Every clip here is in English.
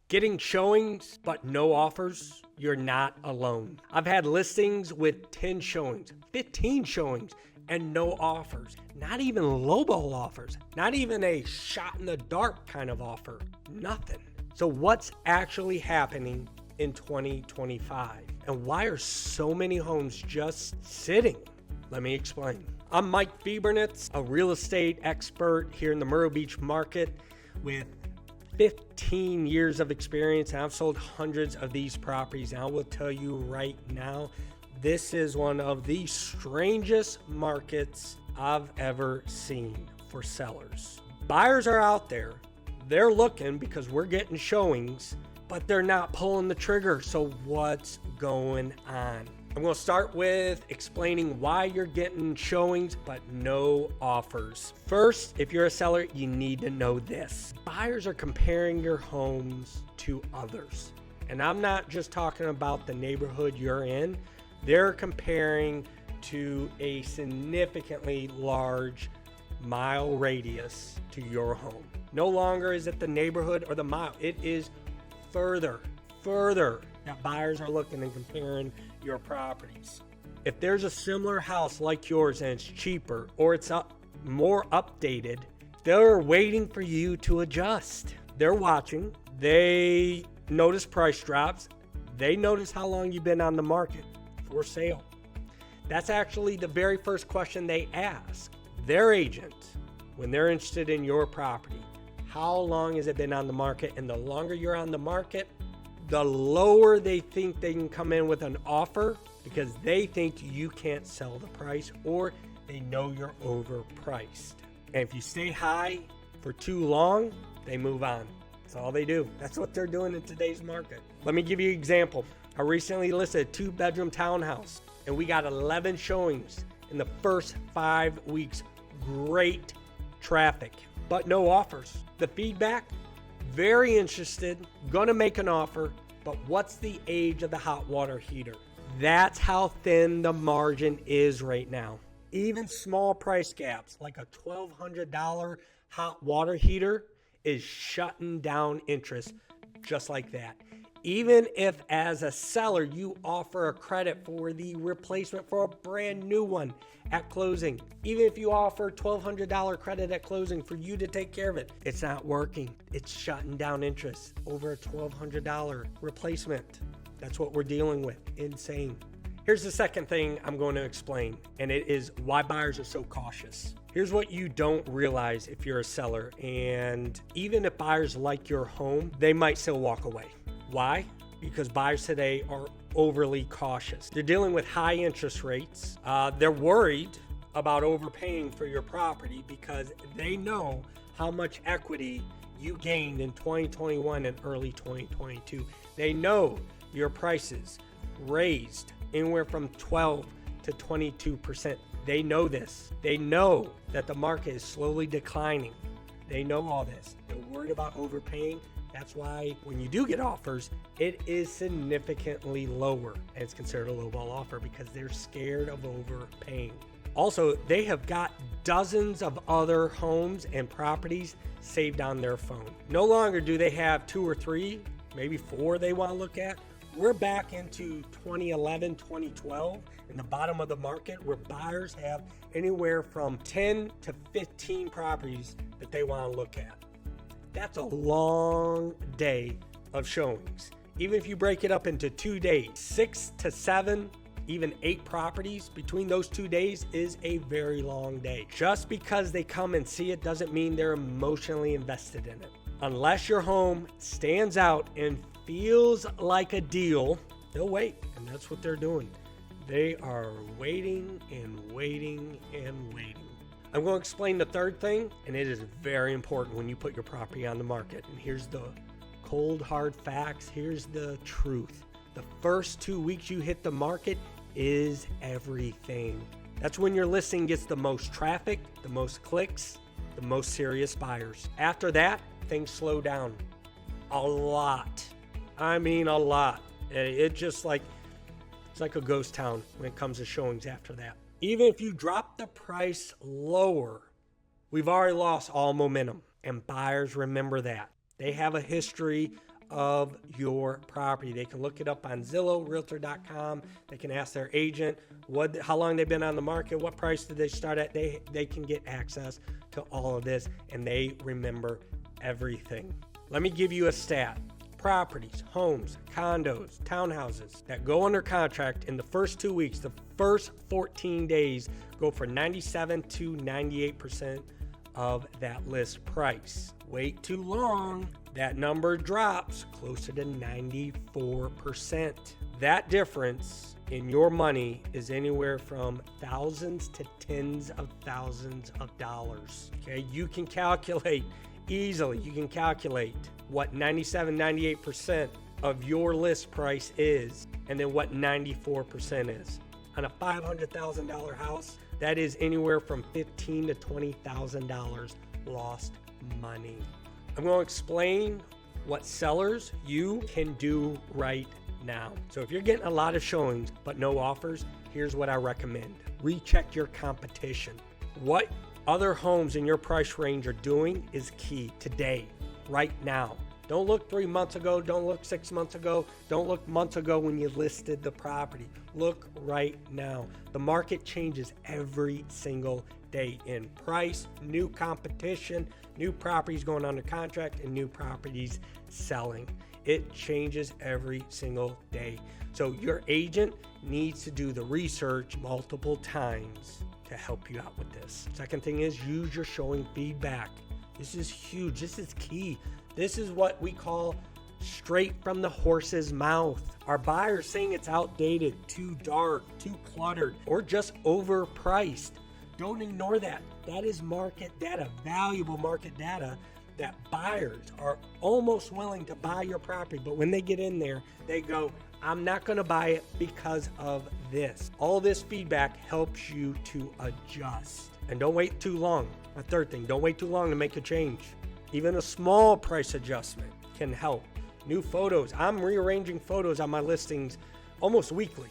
Getting showings but no offers, you're not alone. I've had listings with 10 showings, 15 showings, and no offers. Not even lowball offers. Not even a shot in the dark kind of offer. Nothing. So what's actually happening in 2025? And why are so many homes just sitting? Let me explain. I'm Mike Fiebernitz, a real estate expert here in the Myrtle Beach market with 15 years of experience, and I've sold hundreds of these properties. And I will tell you right now, this is one of the strangest markets I've ever seen for sellers. Buyers are out there. They're looking because we're getting showings, but they're not pulling the trigger. So what's going on? I'm going to start with explaining why you're getting showings but no offers. First, if you're a seller, you need to know this. Buyers are comparing your homes to others. And I'm not just talking about the neighborhood you're in. They're comparing to a significantly large mile radius to your home. No longer is it the neighborhood or the mile. It is further that buyers are looking and comparing your properties. If there's a similar house like yours and it's cheaper or it's more updated, they're waiting for you to adjust. They're watching. They notice price drops. They notice how long you've been on the market for sale. That's actually the very first question they ask their agent when they're interested in your property. How long has it been on the market? And the longer you're on the market, the lower they think they can come in with an offer because they think you can't sell the price or they know you're overpriced. And if you stay high for too long, they move on. That's all they do. That's what they're doing in today's market. Let me give you an example. I recently listed a 2-bedroom townhouse and we got 11 showings in the first 5 weeks. Great traffic, but no offers. The feedback, very interested, gonna make an offer, but what's the age of the hot water heater? That's how thin the margin is right now. Even small price gaps, like a $1,200 hot water heater, is shutting down interest just like that. Even if as a seller you offer a credit for the replacement for a brand new one at closing, even if you offer $1,200 credit at closing for you to take care of it, it's not working. It's shutting down interest over a $1,200 replacement. That's what we're dealing with. Insane. Here's the second thing I'm going to explain, and it is why buyers are so cautious. Here's what you don't realize if you're a seller, and even if buyers like your home, they might still walk away. Why? Because buyers today are overly cautious. They're dealing with high interest rates. They're worried about overpaying for your property because they know how much equity you gained in 2021 and early 2022. They know your prices raised anywhere from 12 to 22%. They know this. They know that the market is slowly declining. They know all this. They're worried about overpaying. That's why when you do get offers, it is significantly lower and it's considered a lowball offer because they're scared of overpaying. Also, they have got dozens of other homes and properties saved on their phone. No longer do they have 2 or 3, maybe 4 they want to look at. We're back into 2011, 2012 in the bottom of the market where buyers have anywhere from 10 to 15 properties that they want to look at. That's a long day of showings. Even if you break it up into 2 days, 6 to 7, even 8 properties between those 2 days is a very long day. Just because they come and see it doesn't mean they're emotionally invested in it. Unless your home stands out and feels like a deal, they'll wait. And that's what they're doing. They are waiting and waiting and waiting. I'm going to explain the third thing, and it is very important when you put your property on the market. And here's the cold, hard facts. Here's the truth. The first 2 weeks you hit the market is everything. That's when your listing gets the most traffic, the most clicks, the most serious buyers. After that, things slow down a lot. I mean, a lot. It's like a ghost town when it comes to showings after that. Even if you drop the price lower, we've already lost all momentum. And buyers remember that. They have a history of your property. They can look it up on Zillow, Realtor.com. They can ask their agent how long they've been on the market, what price did they start at. They can get access to all of this, and they remember everything. Let me give you a stat. Properties, homes, condos, townhouses that go under contract in the first 2 weeks, the first 14 days, go for 97 to 98% of that list price. Wait too long, that number drops closer to 94%. That difference in your money is anywhere from thousands to tens of thousands of dollars. Okay, you can calculate easily. You can calculate what 97, 98% of your list price is, and then what 94% is. On a $500,000 house, that is anywhere from $15,000 to $20,000 lost money. I'm going to explain what sellers you can do right now. So if you're getting a lot of showings but no offers, here's what I recommend. Recheck your competition. What other homes in your price range are doing is key today, right now. Don't look 3 months ago. Don't look 6 months ago. Don't look months ago when you listed the property. Look right now. The market changes every single day in price, new competition, new properties going under contract, and new properties selling. It changes every single day. So your agent needs to do the research multiple times to help you out with this. Second thing is use your showing feedback. This is huge. This is key. This is what we call straight from the horse's mouth. Our buyers saying it's outdated, too dark, too cluttered, or just overpriced. Don't ignore that. That is market data, valuable market data that buyers are almost willing to buy your property. But when they get in there, they go, I'm not going to buy it because of this. All this feedback helps you to adjust. And don't wait too long. A third thing, don't wait too long to make a change. Even a small price adjustment can help. New photos. I'm rearranging photos on my listings almost weekly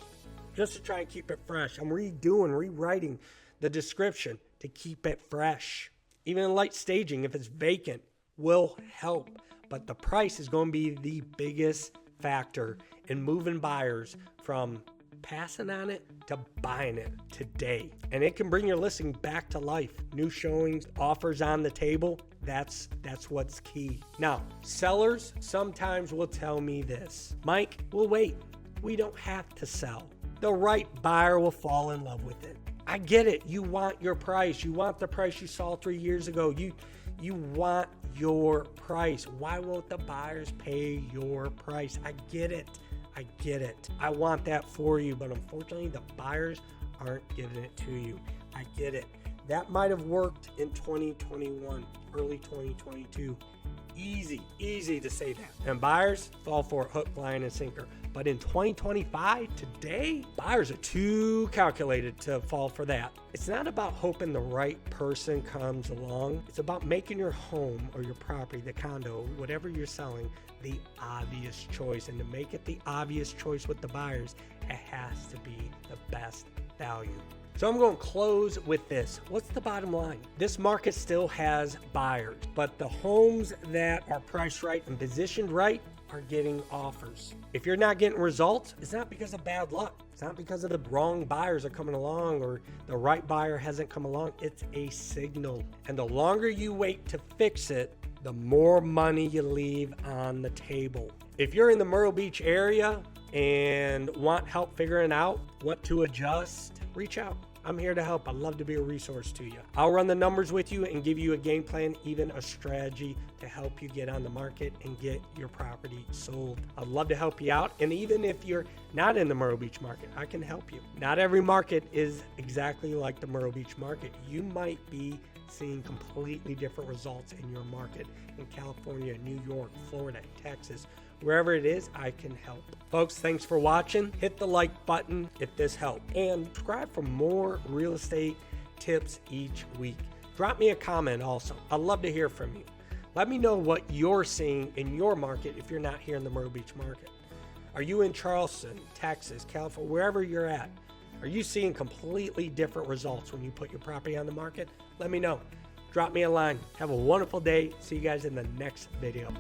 just to try and keep it fresh. I'm rewriting the description to keep it fresh. Even light staging, if it's vacant, will help. But the price is going to be the biggest factor in moving buyers from passing on it to buying it today. And it can bring your listing back to life. New showings, offers on the table. That's what's key. Now, sellers sometimes will tell me this, Mike, we'll wait. We don't have to sell. The right buyer will fall in love with it. I get it. You want your price. You want the price you saw 3 years ago. You want your price. Why won't the buyers pay your price? I get it. I want that for you, but unfortunately the buyers aren't giving it to you. I get it. That might have worked in 2021, early 2022. Easy to say that. And buyers fall for it, hook, line, and sinker. But in 2025, today, buyers are too calculated to fall for that. It's not about hoping the right person comes along. It's about making your home or your property, the condo, whatever you're selling, the obvious choice. And to make it the obvious choice with the buyers, it has to be the best value. So I'm going to close with this. What's the bottom line? This market still has buyers, but the homes that are priced right and positioned right are getting offers. If you're not getting results, it's not because of bad luck. It's not because of the wrong buyers are coming along or the right buyer hasn't come along. It's a signal. And the longer you wait to fix it, the more money you leave on the table. If you're in the Myrtle Beach area and want help figuring out what to adjust, reach out. I'm here to help. I'd love to be a resource to you. I'll run the numbers with you and give you a game plan, even a strategy to help you get on the market and get your property sold. I'd love to help you out. And even if you're not in the Myrtle Beach market, I can help you. Not every market is exactly like the Myrtle Beach market. You might be seeing completely different results in your market in California, New York, Florida, Texas. Wherever it is, I can help. Folks, thanks for watching. Hit the like button if this helped. And subscribe for more real estate tips each week. Drop me a comment also. I'd love to hear from you. Let me know what you're seeing in your market if you're not here in the Myrtle Beach market. Are you in Charleston, Texas, California, wherever you're at? Are you seeing completely different results when you put your property on the market? Let me know. Drop me a line. Have a wonderful day. See you guys in the next video.